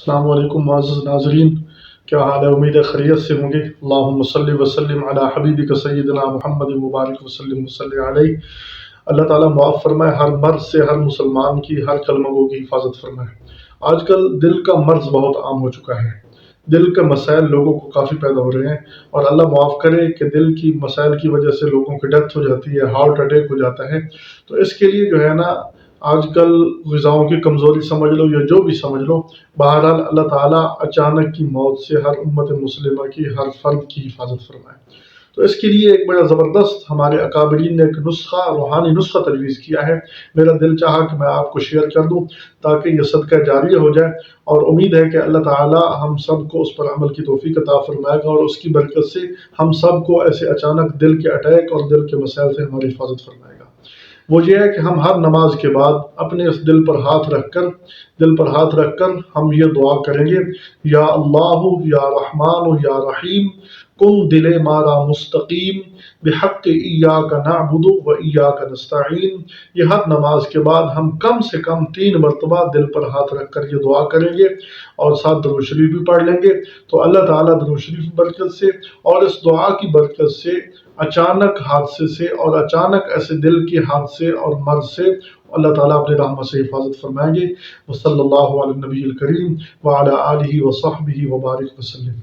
السلام علیکم معزز ناظرین، کیا حال ہے؟ امید ہے خیریت سے ہوں گے۔ اللہم صلی وسلم علی حبیبک سیدنا محمد مبارک وسلم وصلی علیہ۔ اللہ تعالیٰ معاف فرمائے، ہر مرض سے ہر مسلمان کی، ہر کلمہ گو کی حفاظت فرمائے۔ آج کل دل کا مرض بہت عام ہو چکا ہے، دل کے مسائل لوگوں کو کافی پیدا ہو رہے ہیں، اور اللہ معاف کرے کہ دل کی مسائل کی وجہ سے لوگوں کی ڈیتھ ہو جاتی ہے، ہارٹ اٹیک ہو جاتا ہے۔ تو اس کے لیے جو ہے نا، آج کل غذاؤں کی کمزوری سمجھ لو یا جو بھی سمجھ لو، بہرحال اللہ تعالیٰ اچانک کی موت سے ہر امت مسلمہ کی، ہر فرد کی حفاظت فرمائے۔ تو اس کے لیے ایک بڑا زبردست ہمارے اکابرین نے ایک نسخہ، روحانی نسخہ تجویز کیا ہے۔ میرا دل چاہا کہ میں آپ کو شیئر کر دوں تاکہ یہ صدقہ جاریہ ہو جائے، اور امید ہے کہ اللہ تعالیٰ ہم سب کو اس پر عمل کی توفیق عطا فرمائے گا، اور اس کی برکت سے ہم سب کو ایسے اچانک دل کے اٹیک اور دل کے مسائل سے ہماری حفاظت فرمائے گا۔ وہ یہ ہے کہ ہم ہر نماز کے بعد اپنے اس دل پر ہاتھ رکھ کر ہم یہ دعا کریں گے: یا اللہ یا رحمان یا رحیم، کن دل مارا مستقیم، بحق ایاک نعبد و ایاک نستعین۔ یہ ہر نماز کے بعد ہم کم سے کم 3 مرتبہ دل پر ہاتھ رکھ کر یہ دعا کریں گے، اور ساتھ درود شریف بھی پڑھ لیں گے۔ تو اللہ تعالیٰ درود شریف کی برکت سے اور اس دعا کی برکت سے اچانک حادثے سے اور اچانک ایسے دل کے حادثے اور مرض سے اللہ تعالیٰ اپنے رحمت سے حفاظت فرمائیں گے۔ وصلی اللہ علی النبی الکریم وعلی آلہ وصحبہ وبارک وسلم۔